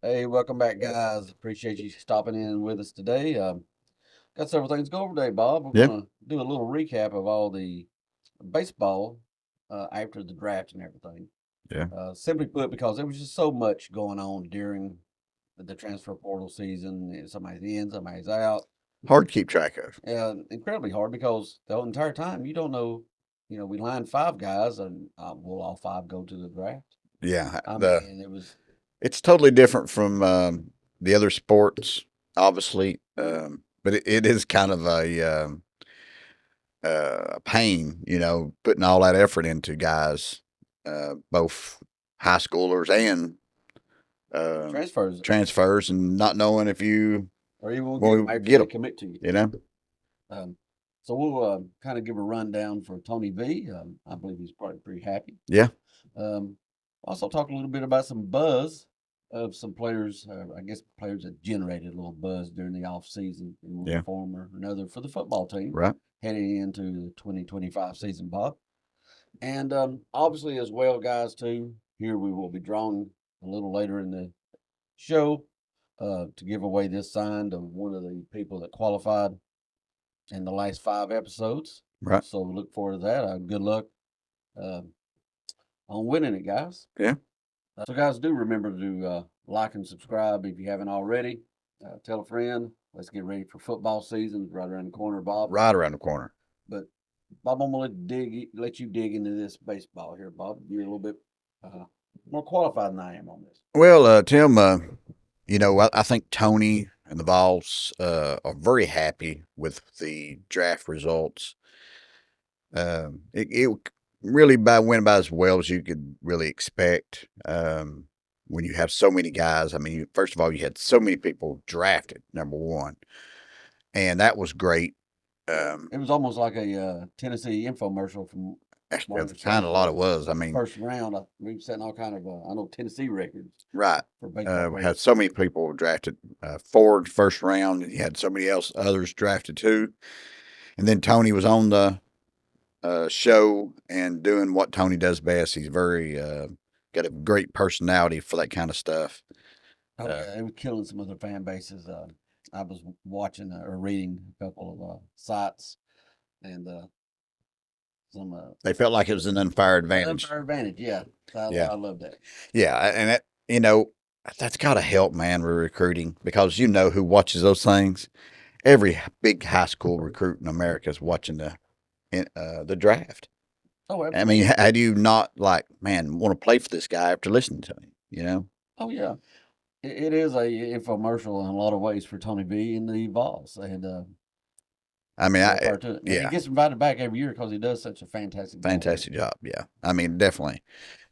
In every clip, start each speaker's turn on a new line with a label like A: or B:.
A: Hey, welcome back, guys. Appreciate you stopping in with us today. Got several things to go over today, Bob. We're
B: Yeah,
A: going to do a little recap of all the baseball after the draft and everything.
B: yeah.
A: Simply put, because there was just so much going on during the transfer portal season. Somebody's in, somebody's out.
B: Hard to keep track of.
A: Incredibly hard because the whole entire time you don't know. We lined five guys, and will all five go to the draft?
B: Yeah,
A: I mean, it was.
B: it's totally different from the other sports, obviously, but it is kind of a pain, putting all that effort into guys, both high schoolers and
A: Transfers,
B: transfers, and not knowing if you
A: or you won't get them
B: will
A: after
B: get
A: they
B: them.
A: commit to you.
B: You know,
A: Um, so we'll kind of give a rundown for Tony V. I believe he's probably pretty happy.
B: yeah,
A: Um, also talk a little bit about some buzz of some players. I guess players that generated a little buzz during the off season in one
B: yeah,
A: form or another for the football team
B: right.
A: heading into the 2025 season, Bob. And obviously, as well, guys, too. Here we will be drawing a little later in the show to give away this sign to one of the people that qualified in the last five episodes.
B: Right.
A: So we look forward to that. Good luck uh, on winning it, guys.
B: Yeah.
A: So, guys, do remember to like and subscribe if you haven't already. Tell a friend. Let's get ready for football season right around the corner, Bob.
B: Right around the corner.
A: But Bob, I'm gonna let you dig into this baseball here, Bob. You're a little bit uh, more qualified than I am on this.
B: Well, Tim, I think Tony and the Vols are very happy with the draft results. It really went about as well as you could really expect. When you have so many guys, I mean, first of all, you had so many people drafted, number one, and that was great. Um,
A: It was almost like a Tennessee infomercial from what I
B: that's kind
A: understand
B: of a
A: for
B: lot
A: the
B: it was. I mean,
A: first round. We've set all kind of I know Tennessee records
B: right.
A: for baseball
B: We
A: players.
B: had so many people drafted forward first round, and you had so many others drafted too. And then Tony was on the show and doing what Tony does best. He's very got a great personality for that kind of stuff.
A: Oh
B: Uh,
A: yeah, it was killing some other fan bases. I was watching or reading a couple of sites and some
B: they felt like it was an unfair advantage.
A: unfair advantage. Yeah,
B: Yeah,
A: I love that.
B: yeah, and that's got to help, man, with recruiting because you know who watches those things. Every big high school recruit in America is watching the draft.
A: Oh,
B: I mean,
A: absolutely.
B: how do you not like, man, want to play for this guy after listening to him? You know?
A: Oh yeah, it is a infomercial in a lot of ways for Tony V and the Vols, and
B: I mean,
A: more power to it. And he
B: yeah,
A: gets invited back every year because he does such a fantastic job there.
B: fantastic job. Yeah, I mean, definitely,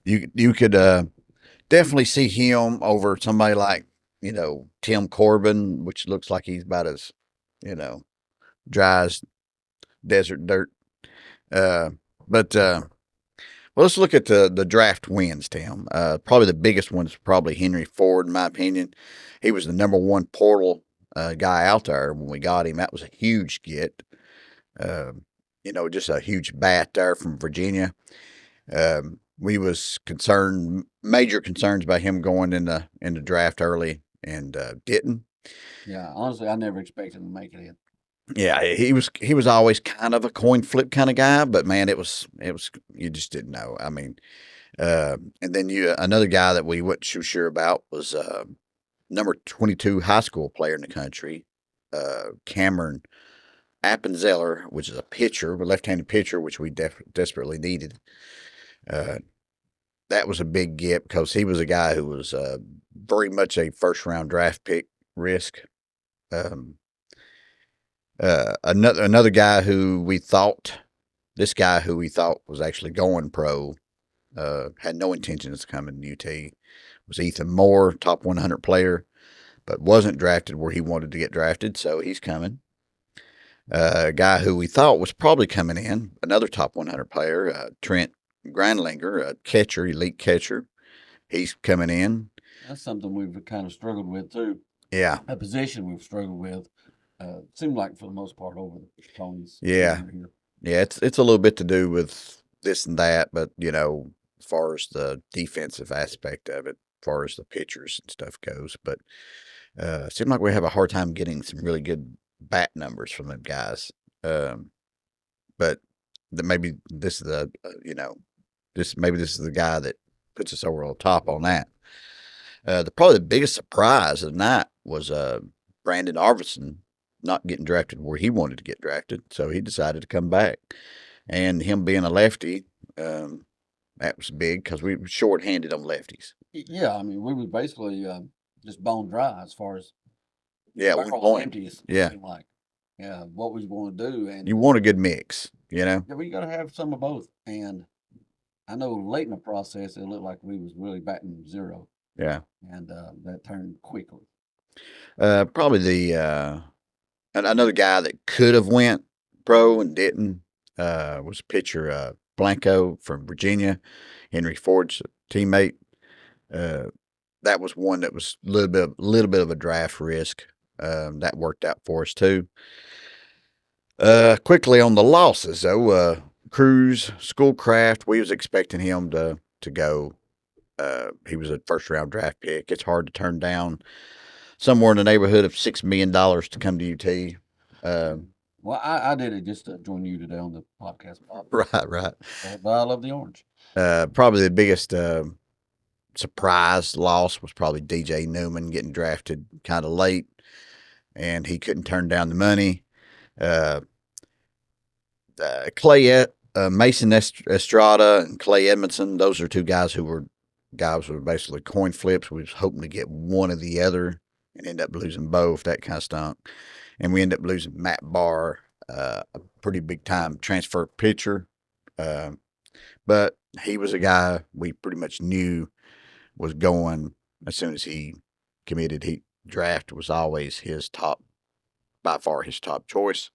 B: you could definitely see him over somebody like Tim Corbin, which looks like he's about as you know dry as desert dirt. Uh, but well, let's look at the draft wins, Tim. Probably the biggest one is probably Henry Ford, in my opinion. He was the number one portal guy out there when we got him. That was a huge get. Just a huge bat there from Virginia. We was major concerns about him going in the draft early, and didn't.
A: Yeah, honestly, I never expected him to make it in.
B: Yeah, he was always kind of a coin flip kind of guy, but man, it was you just didn't know. I mean, and then another guy that we weren't too sure about was number 22 high school player in the country, Cameron Appenzeller, which is a left-handed pitcher, which we desperately needed. Uh, that was a big get because he was a guy who was very much a first-round draft pick risk. Um, another guy this guy who we thought was actually going pro, had no intentions of coming to UT, was Ethan Moore, top 100 player, but wasn't drafted where he wanted to get drafted, so he's coming. A guy who we thought was probably coming in, another top 100 player, Trent Grandlinger, a catcher, elite catcher. He's coming in.
A: That's something we've kind of struggled with too.
B: Yeah,
A: A position we've struggled with. Seemed like for the most part over Tony's
B: yeah,
A: tenure here.
B: yeah. It's a little bit to do with this and that, but as far as the defensive aspect of it, far as the pitchers and stuff goes. But it seemed like we have a hard time getting some really good bat numbers from them guys. But maybe this is the maybe this is the guy that puts us over the top on that. Probably the biggest surprise of the night was Brandon Arvidsson not getting drafted where he wanted to get drafted, so he decided to come back. And him being a lefty, that was big because we were short-handed on lefties.
A: Yeah, I mean, we were basically just bone dry as far as
B: one
A: barrels
B: point.
A: empty.
B: Yeah,
A: like what we was going to do, and
B: you want a good mix,
A: yeah, we got to have some of both. And I know late in the process, it looked like we was really batting zero.
B: Yeah,
A: and that turned quickly.
B: Probably the another guy that could have went pro and didn't was pitcher Blanco from Virginia, Henry Ford's teammate. That was one that was a little bit of a draft risk. That worked out for us too. Quickly on the losses though, Cruz, Schoolcraft, we was expecting him to go. He was a first round draft pick. It's hard to turn down somewhere in the neighborhood of $6 million to come to UT.
A: Well, I did it just to join you today on the podcast.
B: Right.
A: But I love the orange.
B: Probably the biggest surprise loss was probably DJ Newman getting drafted kind of late, and he couldn't turn down the money. Mason Estrada and Clay Edmondson, those are two guys who were basically coin flips. We was hoping to get one or the other and end up losing both. That kind of stunk. And we ended up losing Matt Barr, a pretty big time transfer pitcher. But he was a guy we pretty much knew was going as soon as he committed. Draft was always by far his top choice.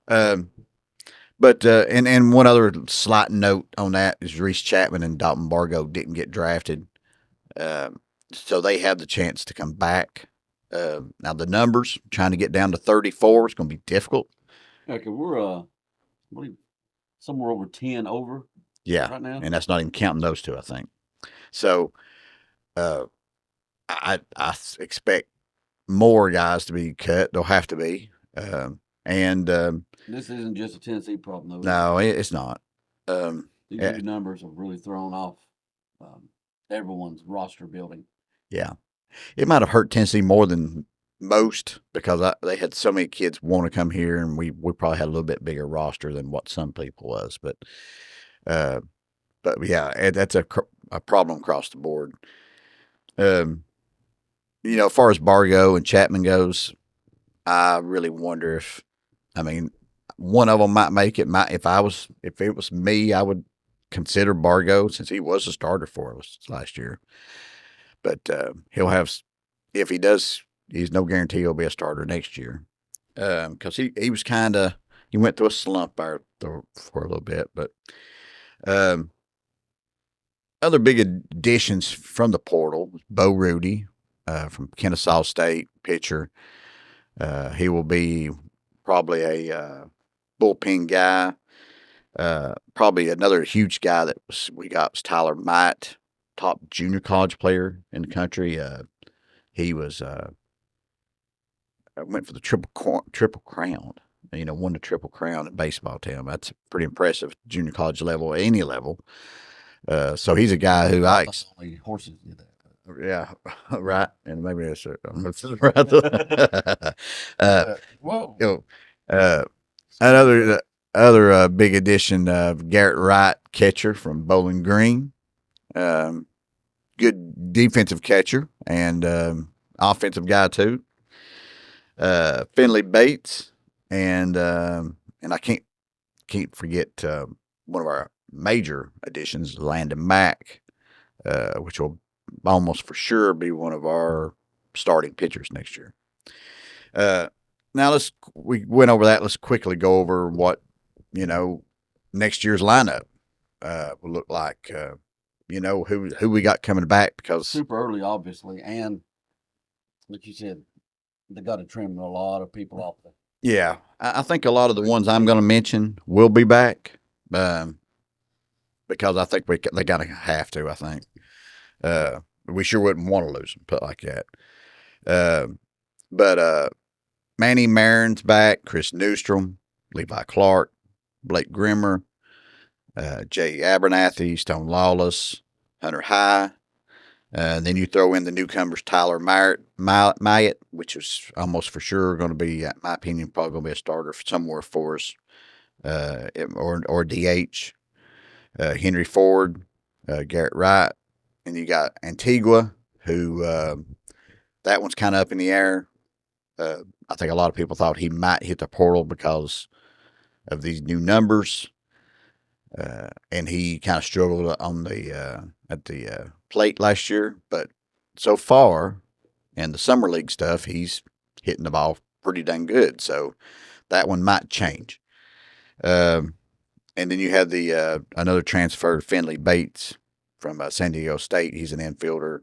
B: But and one other slight note on that is Reese Chapman and Dalton Bargo didn't get drafted, so they have the chance to come back. Now the numbers trying to get down to 34 is going to be difficult.
A: Yeah, cause we're somewhere over 10 over.
B: Yeah,
A: right now,
B: and that's not even counting those two, I think. So, I expect more guys to be cut. They'll have to be, and
A: this isn't just a Tennessee problem, though.
B: No, it's not.
A: These new numbers have really thrown off everyone's roster building.
B: Yeah, it might have hurt Tennessee more than most because they had so many kids want to come here, and we probably had a little bit bigger roster than what some people was. But yeah, that's a problem across the board. As far as Bargo and Chapman goes, I really wonder if, one of them might make it. If it was me, I would consider Bargo since he was a starter for us last year. But he'll have, if he does, he's no guarantee he'll be a starter next year. Because he was he went through a slump for a little bit. But other big additions from the portal, Bo Rudy from Kennesaw State, pitcher. He will be probably a bullpen guy. Probably another huge guy we got was Tyler Might, top junior college player in the country. He was went for the triple crown. Won the Triple Crown at baseball team. That's pretty impressive, junior college level, any level. So he's a guy who
A: only horses did that.
B: Yeah, right. And maybe that's right. Other big addition of Garrett Wright, catcher from Bowling Green. Good defensive catcher and offensive guy too. Finley Bates and I can't forget one of our major additions, Landon Mack, which will almost for sure be one of our starting pitchers next year. Now we went over that. Let's quickly go over what, next year's lineup will look like. Who we got coming back, because
A: super early, obviously. And like you said, they got to trim a lot of people off there.
B: Yeah. I think a lot of the ones I'm going to mention will be back. Because I think they got to have to, I think. we sure wouldn't want to lose him, put it like that. But Manny Marin's back, Chris Newstrom, Levi Clark, Blake Grimmer, Jay Abernathy, Stone Lawless, Hunter High. Then you throw in the newcomers Tyler Myatt, which is almost for sure going to be, in my opinion, probably going to be a starter somewhere for us, or DH. Henry Ford, Garrett Wright, and you got Antigua, who that one's kind of up in the air. I think a lot of people thought he might hit the portal because of these new numbers, and he kind of struggled on the at the plate last year. But so far, in the summer league stuff, he's hitting the ball pretty dang good. So that one might change. And then you have the another transfer, Finley Bates from San Diego State. He's an infielder.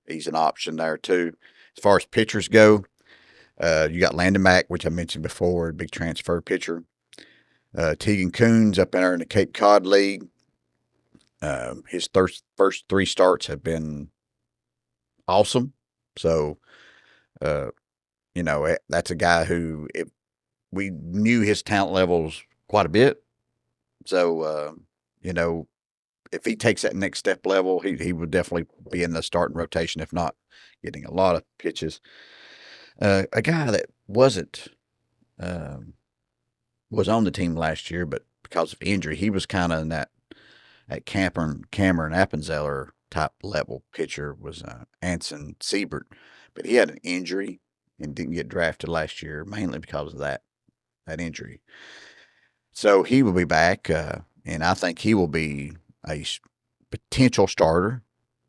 B: He's an option there too. As far as pitchers go, you got Landon Mack, which I mentioned before, big transfer pitcher. Tegan Coons up there in the Cape Cod League. His first 3 starts have been awesome. So, that's a guy who we knew his talent levels quite a bit. So, if he takes that next step level, he would definitely be in the starting rotation, if not getting a lot of pitches. A guy that wasn't was on the team last year, but because of injury, he was kind of in that Cameron Appenzeller type level pitcher was Anson Siebert, but he had an injury and didn't get drafted last year, mainly because of that injury. So he will be back, and I think he will be a potential starter.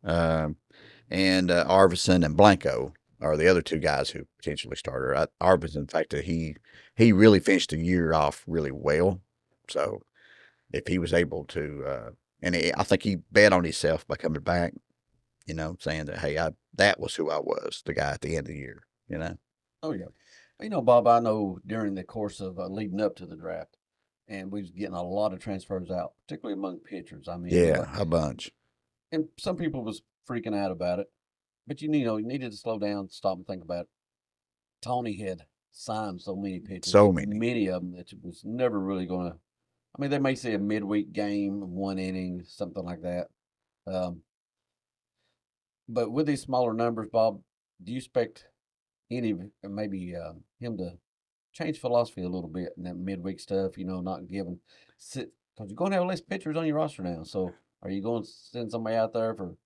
B: And Arvidsson and Blanco are the other 2 guys who potentially starter. Arvidsson, in fact, he really finished the year off really well. So if he was able to, I think he bet on himself by coming back, saying that, hey, that was who I was, the guy at the end of the year,
A: Oh yeah. Bob, I know during the course of leading up to the draft, and we was getting a lot of transfers out, particularly among pitchers. I mean,
B: Yeah, a bunch.
A: And some people was freaking out about it, but you needed to slow down, stop and think about it. Tony had signed so many pitchers,
B: So many.
A: many of them that it was never really going to. I mean, they may say a midweek game, 1 inning, something like that. But with these smaller numbers, Bob, do you expect maybe him to change philosophy a little bit in that midweek stuff? Not giving sit because you're going to have less pitchers on your roster now. So are you going to send somebody out there for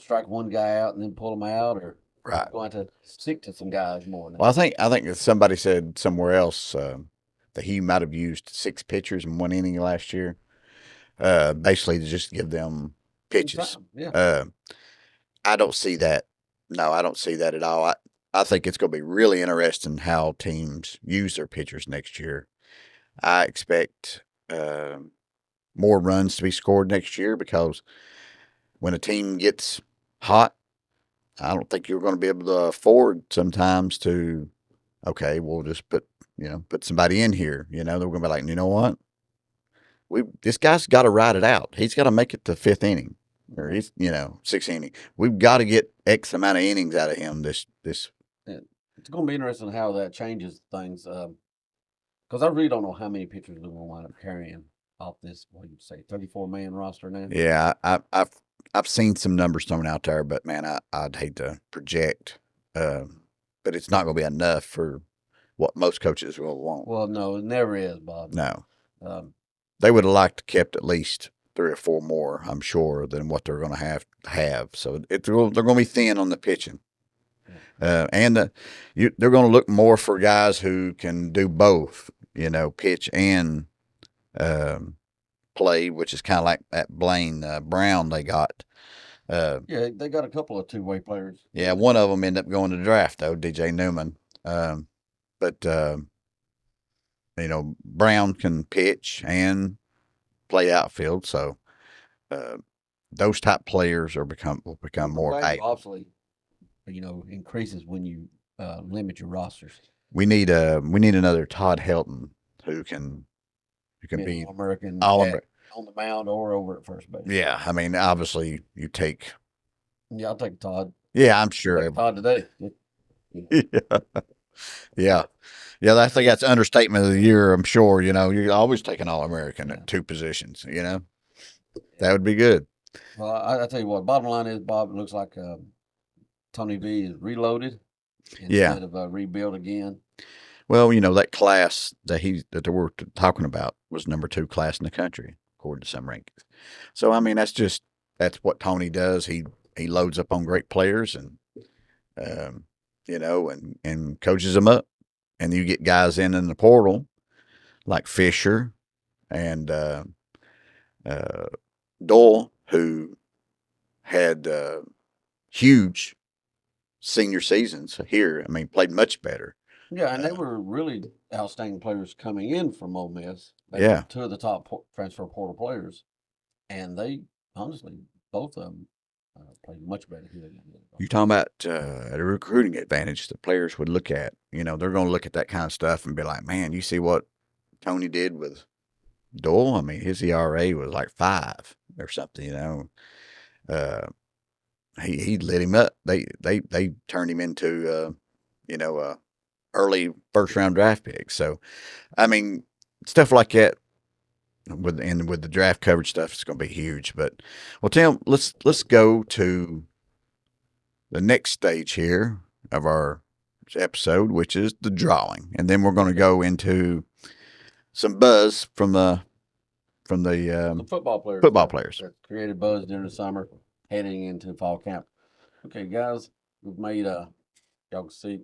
A: strike one guy out and then pull them out, or
B: Right.
A: going to stick to some guys more now?
B: Well, I think that somebody said somewhere else that he might have used 6 pitchers in 1 inning last year, basically to just give them pitches.
A: Yeah.
B: I don't see that. No, I don't see that at all. I think it's going to be really interesting how teams use their pitchers next year. I expect more runs to be scored next year because when a team gets hot, I don't think you're going to be able to afford sometimes to, okay, we'll just put somebody in here. They're going to be like, you know what? This guy's got to ride it out. He's got to make it to 5th inning, or he's 6th inning. We've got to get X amount of innings out of him. This.
A: It's going to be interesting how that changes things. Because I really don't know how many pitchers we're going to wind up carrying off this. What do you say, 34-man roster now?
B: Yeah, I've seen some numbers thrown out there, but man, I'd hate to project. But it's not going to be enough for what most coaches will want.
A: Well, no, it never is, Bob.
B: No. They would have liked to kept at least 3 or 4 more, I'm sure, than what they're going to have. So they're going to be thin on the pitching. And they're going to look more for guys who can do both, pitch and play, which is kind of like that Blaine Brown they got.
A: Yeah, they got a couple of 2-way players.
B: Yeah, one of them ended up going to the draft, though, DJ Newman. But Brown can pitch and play outfield, so those type players will become more valuable.
A: Obviously, increases when you limit your rosters.
B: We need another Todd Helton who can be
A: All-American
B: on
A: the mound or over at first base.
B: Yeah, I mean, obviously you take
A: Yeah, I'll take Todd.
B: Yeah, I'm sure.
A: Take Todd today.
B: Yeah. Yeah. Yeah, I think that's understatement of the year. I'm sure. You always take an All-American
A: Yeah.
B: at two positions. That would be good.
A: Well, I tell you what. Bottom line is, Bob. It looks like Tony V is reloaded
B: Yeah.
A: instead of rebuild again.
B: Well, that class that they were talking about was number 2 class in the country according to some rankings. So I mean, that's what Tony does. He loads up on great players and um, and coaches them up, and you get guys in the portal like Fisher and uh, Doyle who had huge senior seasons here. I mean, played much better.
A: Yeah, and they were really outstanding players coming in from Ole Miss. They
B: Yeah.
A: were 2 of the top transfer portal players, and they honestly both of them played much better here.
B: You're talking about a recruiting advantage the players would look at. They're going to look at that kind of stuff and be like, man, you see what Tony did with Doyle? I mean, his ERA was like 5 or something. Uh, he lit him up. They turned him into a early first round draft pick. So I mean, stuff like that with the draft coverage stuff is going to be huge. But well, Tim, let's go to the next stage here of our episode, which is the drawing, and then we're going to go into some buzz from the
A: The football players.
B: football players.
A: That created buzz during the summer, heading into fall camp. Okay, guys, we've made y'all can see.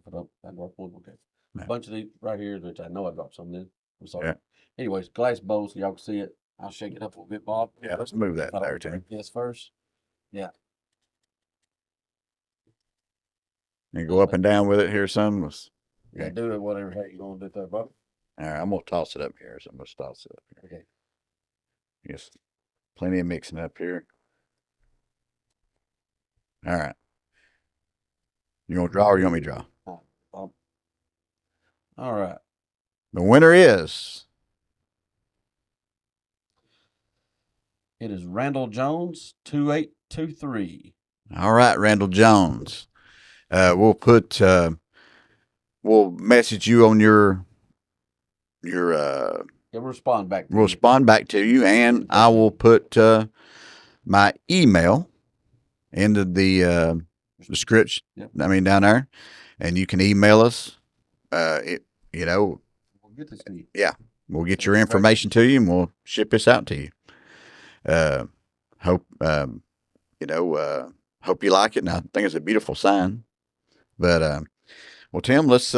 A: Put up that work one. Okay,
B: Yeah.
A: a bunch of these right here, which I know I dropped some in. I'm sorry.
B: Yeah.
A: Anyways, glass bowls, so y'all can see it. I'll shake it up a little bit, Bob.
B: Yeah, let's move that there, Tim.
A: Yes, first. Yeah.
B: And go up and down with it here some.
A: Yeah,
B: Okay.
A: do it whatever heck you want to do there, Bob.
B: All right, I'm going to toss it up here. So I'm going to toss it up here.
A: Okay.
B: Yes. Plenty of mixing up here. All right. You want to draw or you want me to draw?
A: All right.
B: The winner is.
A: It is Randall Jones, 2823.
B: All right, Randall Jones. We'll message you on your
A: Yeah, we'll respond back.
B: we'll respond back to you, and I will put my email into the description.
A: Yep.
B: I mean, down there, and you can email us.
A: We'll get this to you.
B: Yeah, we'll get your information to you, and we'll ship this out to you. Hope hope you like it, and I think it's a beautiful sign. But well, Tim, let's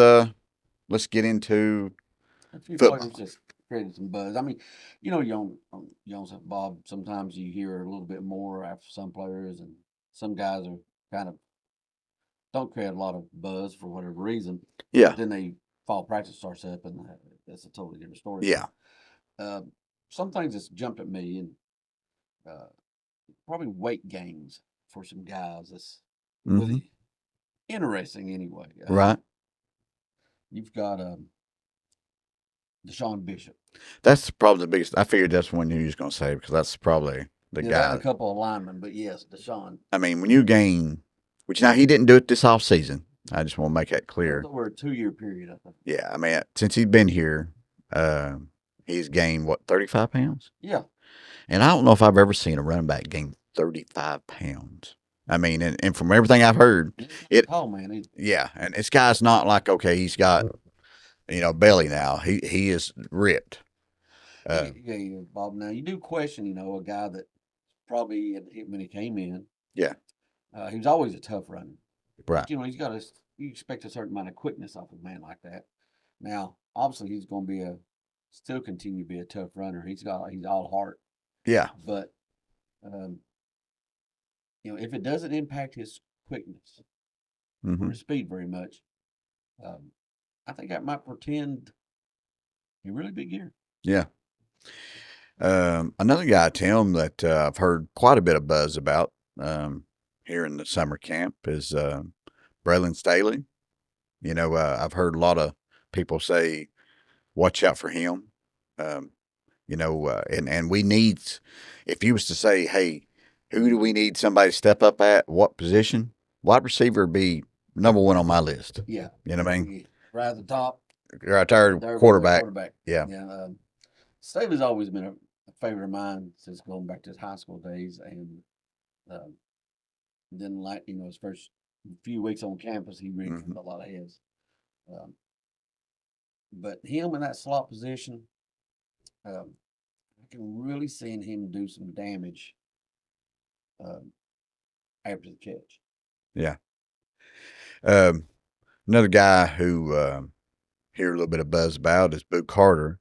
B: get into
A: A few
B: football.
A: players just created some buzz. I mean, you know, Bob, sometimes you hear a little bit more after some players, and some guys are kind of don't create a lot of buzz for whatever reason.
B: Yeah,
A: Then they fall practice starts up, and that's a totally different story.
B: yeah,
A: Some things that's jumped at me, and probably weight gains for some guys. That's really interesting anyway.
B: right.
A: You've got Deshaun Bishop.
B: That's probably the biggest. I figured that's one you was going to say because that's probably the
A: Yeah,
B: guy.
A: a couple of linemen, but yes, Deshaun.
B: I mean, when you gain, which now he didn't do it this off season. I just want to make that clear.
A: Over a 2-year period, I think.
B: Yeah, I mean, since he's been here, he's gained what 35 pounds.
A: Yeah,
B: And I don't know if I've ever seen a running back gain 35 pounds. I mean, and from everything I've heard,
A: he's tall man.
B: yeah, and this guy's not like, okay, he's got, belly now. He is ripped.
A: Yeah, Bob. Now you do question, a guy that probably when he came in,
B: Yeah.
A: He was always a tough runner.
B: Right.
A: He's got you expect a certain amount of quickness off of a man like that. Now, obviously, he's going to be still continue to be a tough runner. He's all heart.
B: Yeah.
A: But, if it doesn't impact his quickness or his speed very much, I think that might portend a really big year.
B: Yeah. Another guy, Tim, that I've heard quite a bit of buzz about here in the summer camp is Braylon Staley. I've heard a lot of people say, watch out for him. And we need, if you was to say, hey, Who do we need somebody to step up at? What position? Wide receiver would be number one on my list.
A: Yeah.
B: You know what I mean?
A: Yeah. Right at the top.
B: Right there,
A: There goes that
B: quarterback.
A: quarterback.
B: Yeah.
A: Yeah. Staley's always been a favorite of mine since going back to his high school days, and then like his first few weeks on campus, he reached
B: Mhm.
A: a lot of heads. Um, but him in that slot position, I can really see him do some damage um, after the catch.
B: Yeah. Another guy who hear a little bit of buzz about is Boo Carter,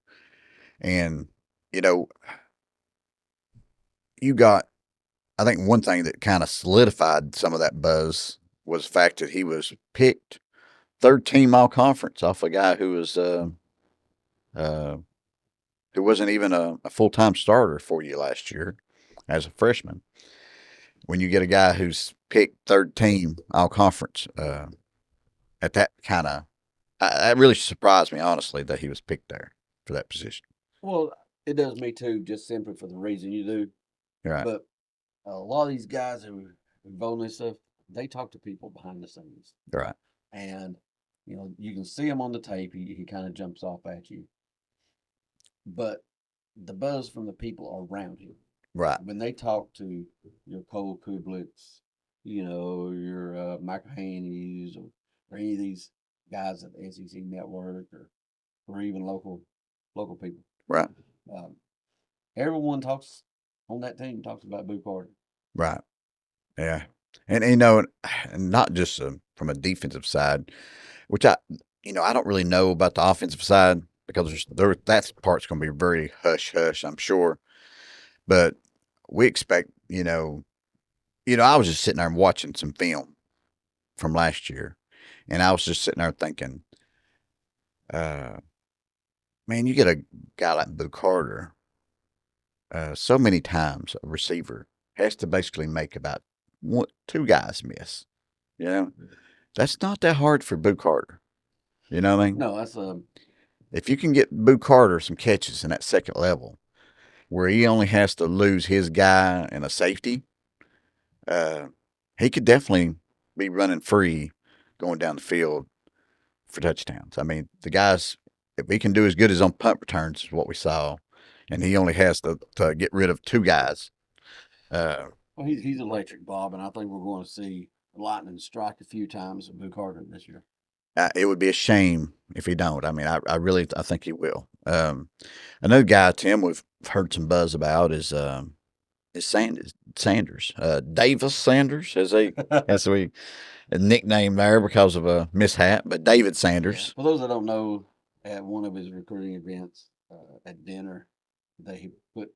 B: and you know, you got. I think one thing that kind of solidified some of that buzz was the fact that he was picked third team all conference off a guy uh, who wasn't even a full time starter for you last year as a freshman. When you get a guy who's picked third team all conference, at that kind of, that really surprised me honestly that he was picked there for that position.
A: Well, it does me too, just simply for the reason you do.
B: Right.
A: But a lot of these guys who vote on this stuff, they talk to people behind the scenes,
B: Right.
A: and you can see him on the tape. He kind of jumps off at you, but the buzz from the people around him,
B: Right.
A: when they talk to your Cole Kublets, your Michael Haney's, or any of these guys at the SEC Network, or even local people.
B: Right.
A: Um, everyone talks on that team talks about Boo Carter.
B: Right. Yeah. And not just from a defensive side, which I don't really know about the offensive side because that part's going to be very hush hush, I'm sure. But we expect, I was just sitting there and watching some film from last year, and I was just sitting there thinking, uh, man, you get a guy like Boo Carter, so many times a receiver has to basically make about two guys miss. You know, that's not that hard for Boo Carter. You know what I mean?
A: No, that's
B: If you can get Boo Carter some catches in that second level, where he only has to lose his guy and a safety, uh, he could definitely be running free going down the field for touchdowns. I mean, the guys, if he can do as good as on punt returns, is what we saw, and he only has to get rid of two guys.
A: well, he's electric, Bob, and I think we're going to see lightning strike a few times with Boo Carter this year.
B: It would be a shame if he don't. I mean, I really think he will. Another guy, Tim, we've heard some buzz about is Sanders, Davis Sanders, as we nicknamed there because of a mishap, but David Sanders.
A: Yeah. For those that don't know, at one of his recruiting events at dinner, they put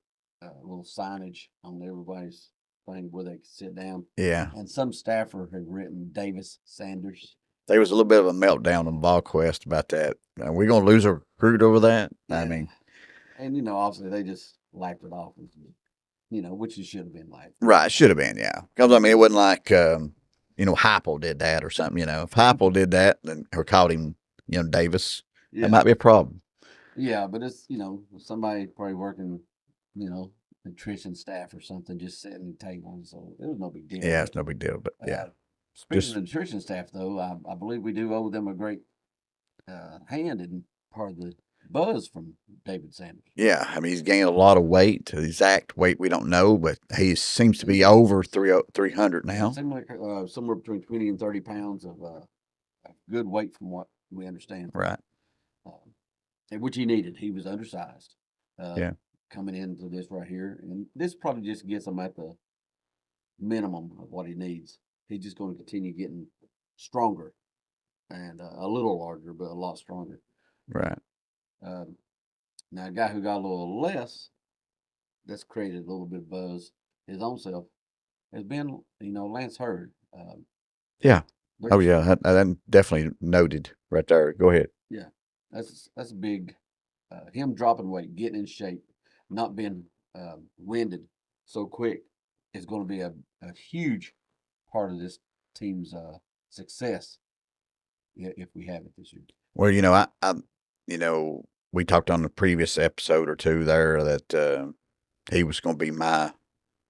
A: a little signage on everybody's thing where they could sit down.
B: Yeah.
A: And some staffer had written Davis Sanders.
B: There was a little bit of a meltdown on VolQuest about that. Are we going to lose a recruit over that?
A: Yeah.
B: I mean,
A: and obviously they just laughed it off, which it should have been like.
B: Right, should have been, yeah. Because I mean, it wasn't like Heupel did that or something. If Heupel did that, then or called him, Davis, that might be a problem.
A: Yeah, but it's somebody probably working, nutrition staff or something, just setting the table, so it was no big deal.
B: Yeah, it's no big deal, but yeah.
A: Speaking of nutrition staff, though, I believe we do owe them a great hand in part of the buzz from David Sanders.
B: Yeah, I mean, he's gained a lot of weight. The exact weight we don't know, but he seems to be over 300 now.
A: Seems like somewhere between 20 and 30 pounds of good weight from what we understand.
B: Right.
A: Which he needed. He was undersized.
B: Yeah.
A: Coming into this right here, and this probably just gets him at the minimum of what he needs. He's just going to continue getting stronger and a little larger, but a lot stronger.
B: Right.
A: Now, a guy who got a little less, that's created a little bit of buzz his own self, has been, Lance Hurd.
B: Yeah. Oh, yeah. That definitely noted right there. Go ahead.
A: Yeah. That's big. Him dropping weight, getting in shape, not being winded so quick is going to be a huge part of this team's success if we have it this year.
B: Well, I we talked on the previous episode or two there that he was going to be my,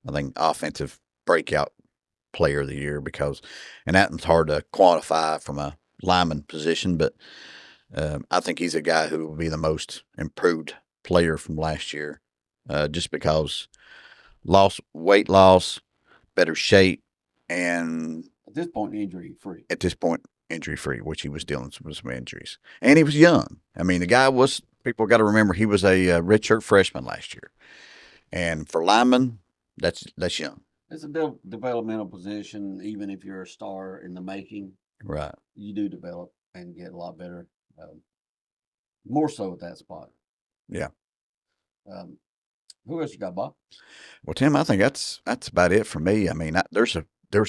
B: I think, offensive breakout player of the year because, and that's hard to quantify from a lineman position, but I think he's a guy who will be the most improved player from last year, just because weight loss, better shape, and
A: At this point, injury free.
B: at this point, injury free, which he was dealing with some injuries. And he was young. I mean, the guy was, people got to remember, he was a redshirt freshman last year. And for linemen, that's young.
A: It's a developmental position. Even if you're a star in the making,
B: Right.
A: you do develop and get a lot better. More so at that spot.
B: Yeah.
A: Who else you got, Bob?
B: Well, Tim, I think that's about it for me. I mean, there's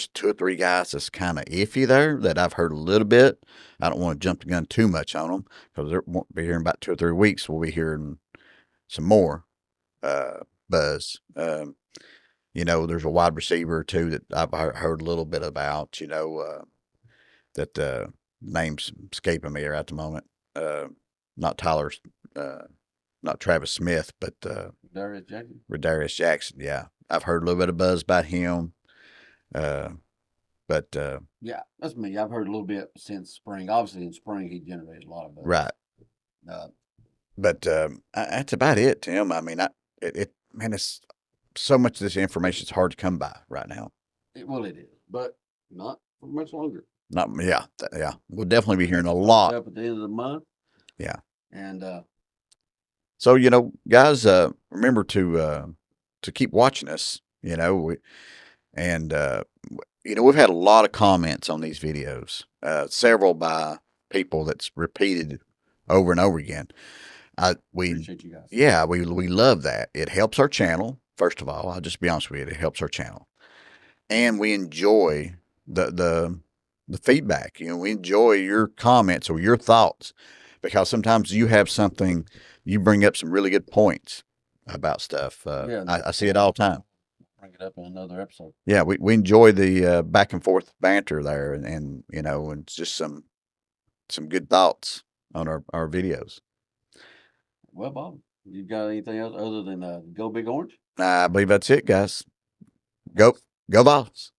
B: 2 or 3 guys that's kind of iffy there that I've heard a little bit. I don't want to jump the gun too much on them because they won't be here in about 2 or 3 weeks. We'll be hearing some more buzz. There's a wide receiver or two that I've heard a little bit about. That name's escaping me here at the moment. Not Tyler, not Travis Smith, but
A: Darius Jackson.
B: Darius Jackson. Yeah, I've heard a little bit of buzz about him. But
A: yeah, that's me. I've heard a little bit since spring. Obviously, in spring he generated a lot of buzz.
B: Right. But that's about it, Tim. I mean, man, it's so much of this information is hard to come by right now.
A: Well, it is, but not for much longer.
B: Yeah. We'll definitely be hearing a lot
A: up at the end of the month.
B: Yeah.
A: And
B: so guys, remember to keep watching us. We've had a lot of comments on these videos, several by people that's repeated over and over again. We
A: appreciate you guys.
B: Yeah, we love that. It helps our channel. First of all, I'll just be honest with you, it helps our channel, and we enjoy the feedback. We enjoy your comments or your thoughts because sometimes you have something, you bring up some really good points about stuff. I see it all the time.
A: Bring it up in another episode.
B: Yeah, we enjoy the back and forth banter there, and and just some good thoughts on our videos.
A: Well, Bob, you got anything else other than go Big Orange?
B: I believe that's it, guys. Go Vols.